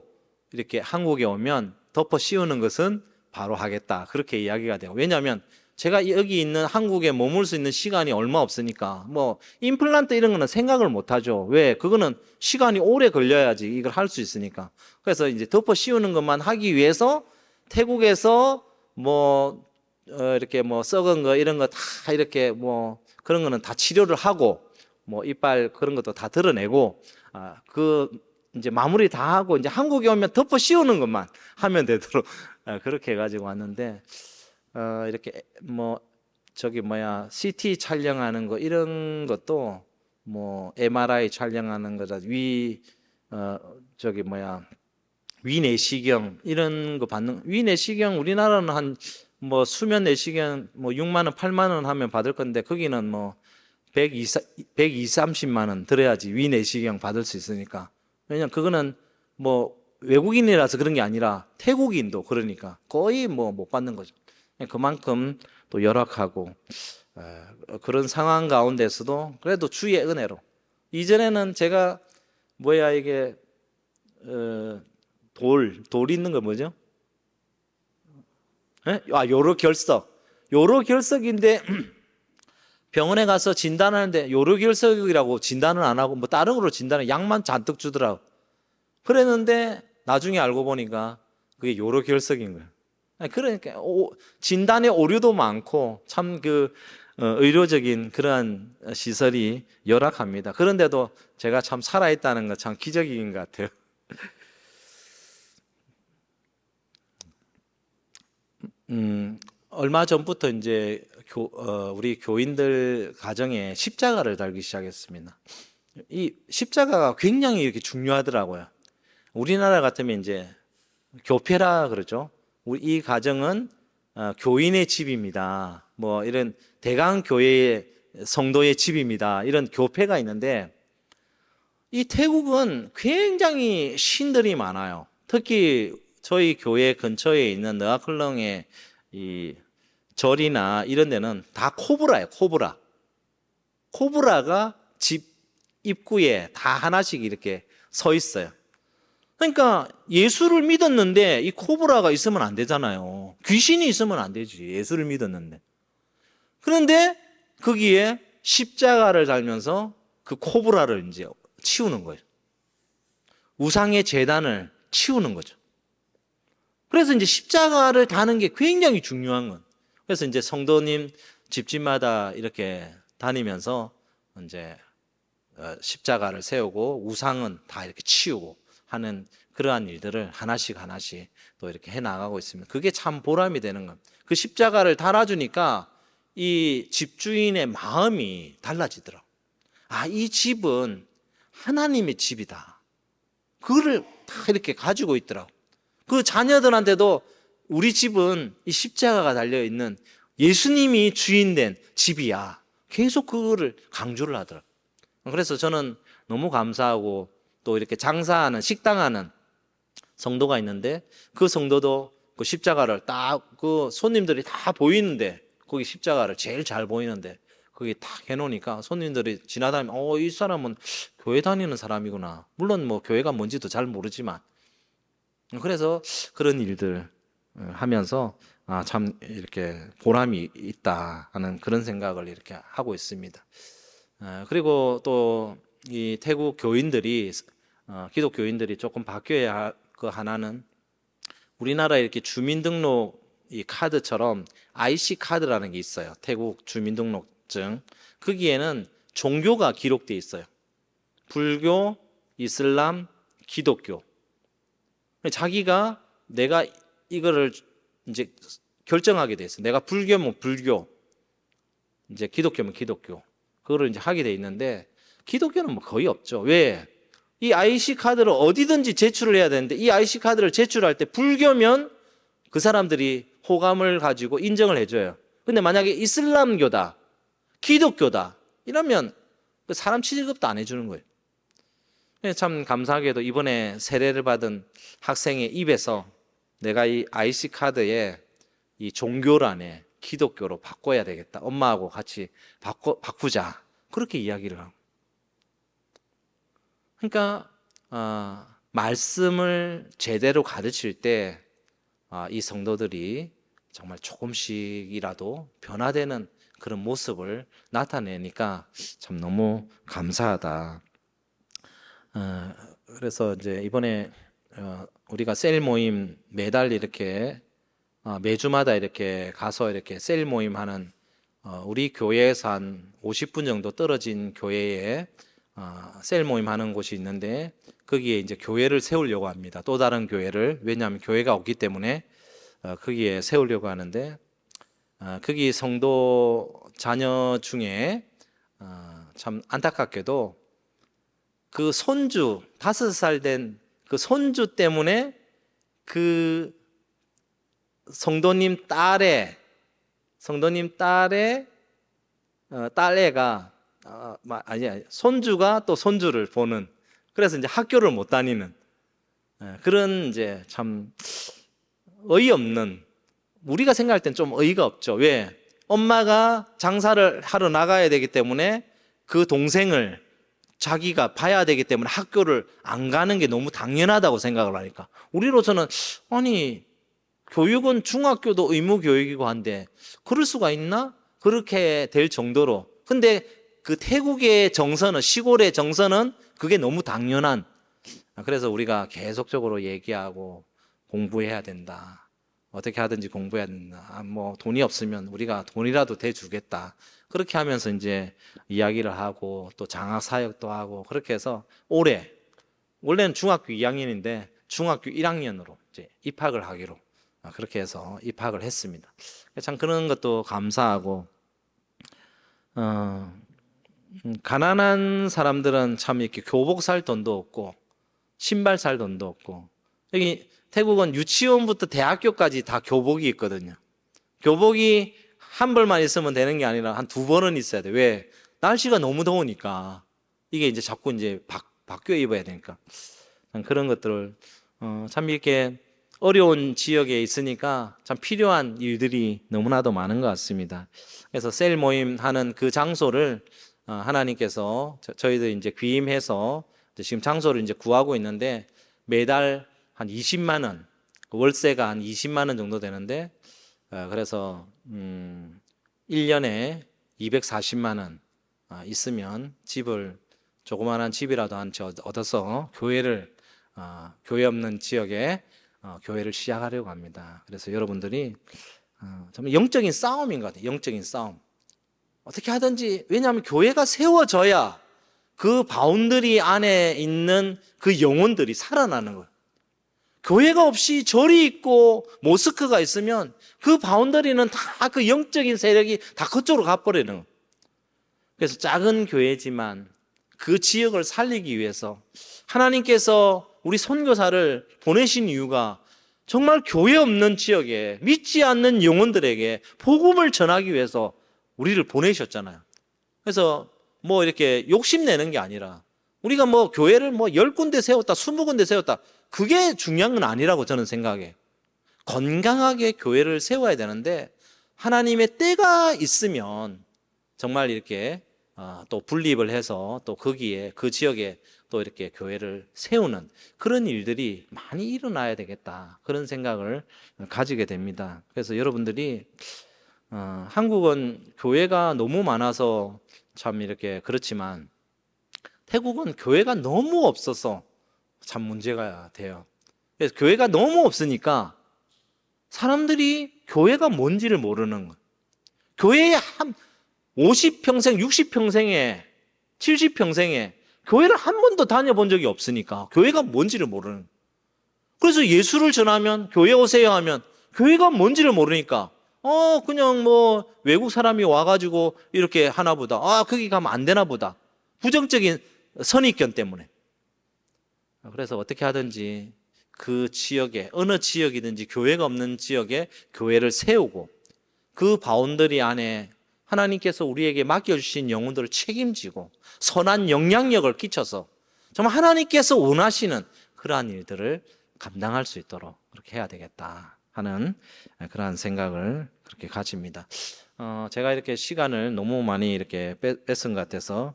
이렇게 한국에 오면 덮어 씌우는 것은 바로 하겠다. 그렇게 이야기가 돼요. 왜냐하면 제가 여기 있는 한국에 머물 수 있는 시간이 얼마 없으니까 뭐 임플란트 이런 거는 생각을 못 하죠. 왜? 그거는 시간이 오래 걸려야지 이걸 할 수 있으니까. 그래서 이제 덮어 씌우는 것만 하기 위해서 태국에서 뭐 이렇게 뭐 썩은 거 이런 거 다 이렇게 뭐 그런 거는 다 치료를 하고 뭐 이빨 그런 것도 다 드러내고 이제 마무리 다 하고 이제 한국에 오면 덮어 씌우는 것만 하면 되도록 그렇게 해가지고 왔는데 이렇게 뭐 CT 촬영하는 거 이런 것도 뭐 MRI 촬영하는 거다 위 내시경 이런 거 받는 위 내시경 우리나라는 한 뭐 수면 내시경 뭐 6만 원, 8만 원 하면 받을 건데 거기는 뭐 130만 원 들어야지 위 내시경 받을 수 있으니까. 왜냐면 그거는 뭐 외국인이라서 그런 게 아니라 태국인도 그러니까 거의 뭐 못 받는 거죠. 그만큼 또 열악하고 그런 상황 가운데서도 그래도 주의 은혜로 이전에는 제가 이게 돌 있는 거 뭐죠? 요로결석인데 병원에 가서 진단하는데 요로결석이라고 진단을 안 하고 뭐 다른 거로 진단을 약만 잔뜩 주더라고. 그랬는데 나중에 알고 보니까 그게 요로결석인 거예요. 그러니까 진단의 오류도 많고 참 의료적인 그러한 시설이 열악합니다. 그런데도 제가 참 살아있다는 거 참 기적인 것 같아요. 얼마 전부터 이제 우리 교인들 가정에 십자가를 달기 시작했습니다. 이 십자가가 굉장히 이렇게 중요하더라고요. 우리나라 같으면 이제 교회라 그러죠. 이 가정은 교인의 집입니다. 뭐 이런 대강 교회의 성도의 집입니다. 이런 교회가 있는데 이 태국은 굉장히 신들이 많아요. 특히 저희 교회 근처에 있는 너아클렁의 이 절이나 이런 데는 다 코브라예요. 코브라가 집 입구에 다 하나씩 이렇게 서 있어요. 그러니까 예수를 믿었는데 이 코브라가 있으면 안 되잖아요. 귀신이 있으면 안 되지. 예수를 믿었는데. 그런데 거기에 십자가를 달면서 그 코브라를 이제 치우는 거예요. 우상의 제단을 치우는 거죠. 그래서 이제 십자가를 다는 게 굉장히 중요한 건. 그래서 이제 성도님 집집마다 이렇게 다니면서 이제 십자가를 세우고 우상은 다 이렇게 치우고 하는 그러한 일들을 하나씩 또 이렇게 해 나가고 있습니다. 그게 참 보람이 되는 것. 그 십자가를 달아주니까 이 집주인의 마음이 달라지더라고. 이 집은 하나님의 집이다. 그거를 다 이렇게 가지고 있더라고. 그 자녀들한테도 우리 집은 이 십자가가 달려있는 예수님이 주인된 집이야. 계속 그거를 강조를 하더라고요. 그래서 저는 너무 감사하고 또 이렇게 장사하는 식당하는 성도가 있는데 그 성도도 그 십자가를 딱 그 손님들이 다 보이는데 거기 십자가를 제일 잘 보이는데 거기 딱 해놓으니까 손님들이 지나다니면 이 사람은 교회 다니는 사람이구나. 물론 뭐 교회가 뭔지도 잘 모르지만 그래서 그런 일들 하면서 참 이렇게 보람이 있다 하는 그런 생각을 이렇게 하고 있습니다. 그리고 또 이 태국 교인들이 기독교인들이 조금 바뀌어야 할 그 하나는 우리나라 이렇게 주민등록 이 카드처럼 IC 카드라는 게 있어요. 태국 주민등록증. 거기에는 종교가 기록돼 있어요. 불교, 이슬람, 기독교. 자기가 내가 이거를 이제 결정하게 돼 있어요. 내가 불교면 불교, 이제 기독교면 기독교. 그거를 이제 하게 돼 있는데 기독교는 뭐 거의 없죠. 왜? 이 IC 카드를 어디든지 제출을 해야 되는데 이 IC 카드를 제출할 때 불교면 그 사람들이 호감을 가지고 인정을 해줘요. 근데 만약에 이슬람교다, 기독교다 이러면 그 사람 취급도 안 해주는 거예요. 참 감사하게도 이번에 세례를 받은 학생의 입에서 내가 이 IC 카드에 이 종교란에 기독교로 바꿔야 되겠다. 엄마하고 같이 바꾸자. 그렇게 이야기를 하고. 그러니까 말씀을 제대로 가르칠 때 이 성도들이 정말 조금씩이라도 변화되는 그런 모습을 나타내니까 참 너무 감사하다. 그래서 이제 이번에 우리가 셀 모임 매달 이렇게 매주마다 이렇게 가서 이렇게 셀 모임 하는 우리 교회에서 한 50분 정도 떨어진 교회에 셀 모임 하는 곳이 있는데 거기에 이제 교회를 세우려고 합니다. 또 다른 교회를. 왜냐하면 교회가 없기 때문에 거기에 세우려고 하는데 거기 성도 자녀 중에 참 안타깝게도 그 손주 5살 된 그 손주 때문에 그 성도님 딸의 딸애가 손주가 또 손주를 보는, 그래서 이제 학교를 못 다니는 그런 이제 참 어이없는, 우리가 생각할 땐 좀 어이가 없죠. 왜? 엄마가 장사를 하러 나가야 되기 때문에 그 동생을 자기가 봐야 되기 때문에 학교를 안 가는 게 너무 당연하다고 생각을 하니까, 우리로서는 아니 교육은 중학교도 의무 교육이고 한데 그럴 수가 있나? 그렇게 될 정도로. 근데 그 태국의 정서는, 시골의 정서는 그게 너무 당연한. 그래서 우리가 계속적으로 얘기하고 공부해야 된다. 어떻게 하든지 공부해야 된다. 뭐 돈이 없으면 우리가 돈이라도 대주겠다. 그렇게 하면서 이제 이야기를 하고 또 장학 사역도 하고 그렇게 해서 원래는 중학교 2학년인데 중학교 1학년으로 이제 입학을 하기로 그렇게 해서 입학을 했습니다. 참 그런 것도 감사하고 가난한 사람들은 참 이렇게 교복 살 돈도 없고 신발 살 돈도 없고, 여기 태국은 유치원부터 대학교까지 다 교복이 있거든요. 교복이 한 벌만 있으면 되는 게 아니라 한 2벌은 있어야 돼. 왜? 날씨가 너무 더우니까 이게 이제 자꾸 이제 바뀌어 입어야 되니까. 그런 것들을 참 이렇게 어려운 지역에 있으니까 참 필요한 일들이 너무나도 많은 것 같습니다. 그래서 셀 모임 하는 그 장소를 하나님께서 저희들 이제 귀임해서 지금 장소를 이제 구하고 있는데 매달 한 20만 원, 월세가 한 20만 원 정도 되는데 그래서 1년에 240만 원 있으면 집을, 조그마한 집이라도 한 채 얻어서 교회 없는 지역에 교회를 시작하려고 합니다. 그래서 여러분들이 정말 영적인 싸움인 것 같아요. 영적인 싸움. 어떻게 하든지, 왜냐하면 교회가 세워져야 그 바운더리 안에 있는 그 영혼들이 살아나는 거예요. 교회가 없이 절이 있고 모스크가 있으면 그 바운더리는 다 그 영적인 세력이 다 그쪽으로 가버리는 거예요. 그래서 작은 교회지만 그 지역을 살리기 위해서 하나님께서 우리 선교사를 보내신 이유가 정말 교회 없는 지역에 믿지 않는 영혼들에게 복음을 전하기 위해서 우리를 보내셨잖아요. 그래서 뭐 이렇게 욕심내는 게 아니라 우리가 뭐 교회를 뭐 10군데 세웠다 20군데 세웠다 그게 중요한 건 아니라고 저는 생각해요. 건강하게 교회를 세워야 되는데 하나님의 때가 있으면 정말 이렇게 또 분립을 해서 또 거기에 그 지역에 또 이렇게 교회를 세우는 그런 일들이 많이 일어나야 되겠다, 그런 생각을 가지게 됩니다. 그래서 여러분들이 한국은 교회가 너무 많아서 참 이렇게 그렇지만 태국은 교회가 너무 없어서 참 문제가 돼요. 그래서 교회가 너무 없으니까 사람들이 교회가 뭔지를 모르는 거예요. 교회에 한 50평생, 60평생에, 70평생에 교회를 한 번도 다녀본 적이 없으니까 교회가 뭔지를 모르는 거예요. 그래서 예수를 전하면, 교회 오세요 하면 교회가 뭔지를 모르니까 그냥 뭐 외국 사람이 와가지고 이렇게 하나 보다, 거기 가면 안 되나 보다, 부정적인 선입견 때문에. 그래서 어떻게 하든지 그 지역에, 어느 지역이든지 교회가 없는 지역에 교회를 세우고 그 바운더리 안에 하나님께서 우리에게 맡겨주신 영혼들을 책임지고 선한 영향력을 끼쳐서 정말 하나님께서 원하시는 그러한 일들을 감당할 수 있도록 그렇게 해야 되겠다 하는 그러한 생각을 그렇게 가집니다. 제가 이렇게 시간을 너무 많이 이렇게 뺏은 것 같아서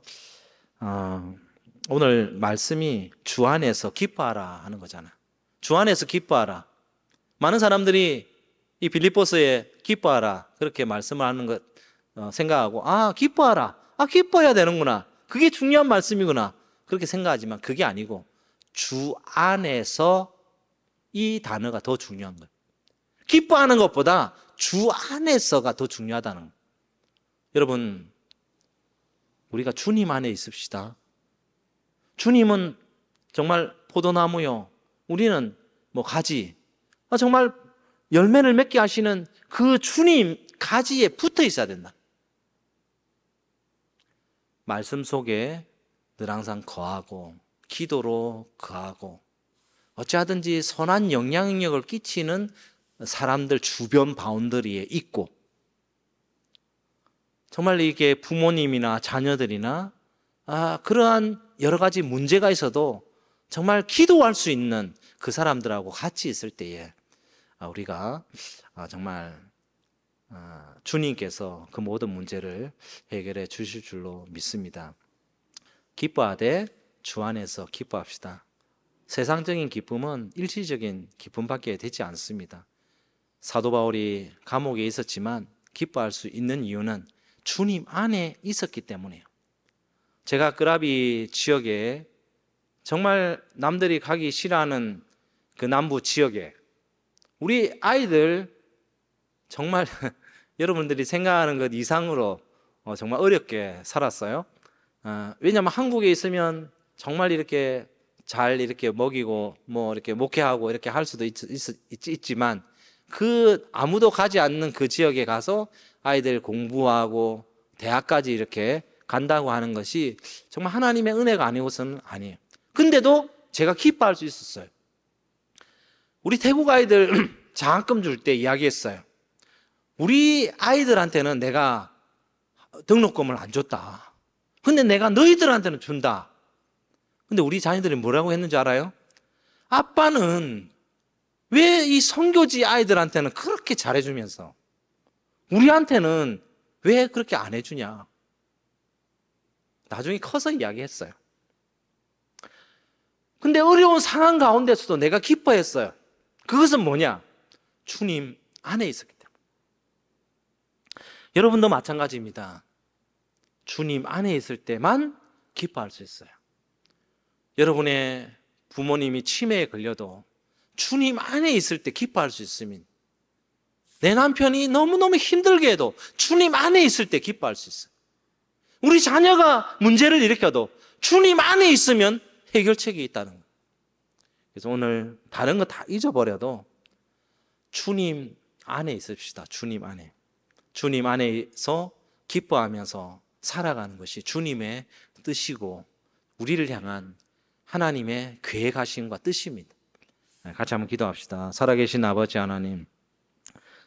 오늘 말씀이 주 안에서 기뻐하라 하는 거잖아. 주 안에서 기뻐하라. 많은 사람들이 이 빌립보서에 기뻐하라 그렇게 말씀을 하는 것 생각하고, 기뻐하라, 기뻐해야 되는구나, 그게 중요한 말씀이구나 그렇게 생각하지만 그게 아니고 주 안에서 이 단어가 더 중요한 거예요. 기뻐하는 것보다 주 안에서가 더 중요하다는 거예요. 여러분, 우리가 주님 안에 있읍시다. 주님은 정말 포도나무요, 우리는 뭐 가지, 정말 열매를 맺게 하시는 그 주님 가지에 붙어 있어야 된다. 말씀 속에 늘 항상 거하고 기도로 거하고 어찌하든지 선한 영향력을 끼치는 사람들 주변 바운더리에 있고, 정말 이게 부모님이나 자녀들이나 그러한 여러 가지 문제가 있어도 정말 기도할 수 있는 그 사람들하고 같이 있을 때에 우리가 정말 주님께서 그 모든 문제를 해결해 주실 줄로 믿습니다. 기뻐하되 주 안에서 기뻐합시다. 세상적인 기쁨은 일시적인 기쁨밖에 되지 않습니다. 사도 바울이 감옥에 있었지만 기뻐할 수 있는 이유는 주님 안에 있었기 때문이에요. 제가 끄라비 지역에, 정말 남들이 가기 싫어하는 그 남부 지역에 우리 아이들 정말 여러분들이 생각하는 것 이상으로 정말 어렵게 살았어요. 왜냐하면 한국에 있으면 정말 이렇게 잘 이렇게 먹이고 뭐 이렇게 목회하고 이렇게 할 수도 있지만 그 아무도 가지 않는 그 지역에 가서 아이들 공부하고 대학까지 이렇게 간다고 하는 것이 정말 하나님의 은혜가 아니고서는 아니에요. 근데도 제가 기뻐할 수 있었어요. 우리 태국 아이들 장학금 줄 때 이야기했어요. 우리 아이들한테는 내가 등록금을 안 줬다. 근데 내가 너희들한테는 준다. 근데 우리 자녀들이 뭐라고 했는지 알아요? 아빠는 왜 이 선교지 아이들한테는 그렇게 잘해주면서 우리한테는 왜 그렇게 안 해주냐? 나중에 커서 이야기했어요. 근데 어려운 상황 가운데서도 내가 기뻐했어요. 그것은 뭐냐? 주님 안에 있었기 때문에. 여러분도 마찬가지입니다. 주님 안에 있을 때만 기뻐할 수 있어요. 여러분의 부모님이 치매에 걸려도 주님 안에 있을 때 기뻐할 수 있으면, 내 남편이 너무너무 힘들게 해도 주님 안에 있을 때 기뻐할 수 있어요. 우리 자녀가 문제를 일으켜도 주님 안에 있으면 해결책이 있다는 거예요. 그래서 오늘 다른 거 다 잊어버려도 주님 안에 있읍시다. 주님 안에. 주님 안에서 기뻐하면서 살아가는 것이 주님의 뜻이고 우리를 향한 하나님의 계획하심과 뜻입니다. 같이 한번 기도합시다. 살아계신 아버지 하나님,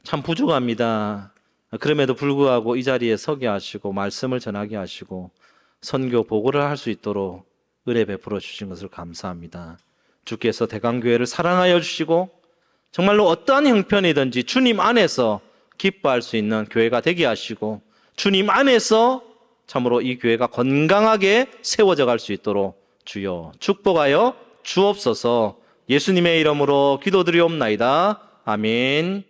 참 부족합니다. 그럼에도 불구하고 이 자리에 서게 하시고 말씀을 전하게 하시고 선교 보고를 할 수 있도록 은혜 베풀어 주신 것을 감사합니다. 주께서 대강교회를 사랑하여 주시고 정말로 어떠한 형편이든지 주님 안에서 기뻐할 수 있는 교회가 되게 하시고 주님 안에서 참으로 이 교회가 건강하게 세워져 갈 수 있도록 주여 축복하여 주옵소서. 예수님의 이름으로 기도드리옵나이다. 아멘.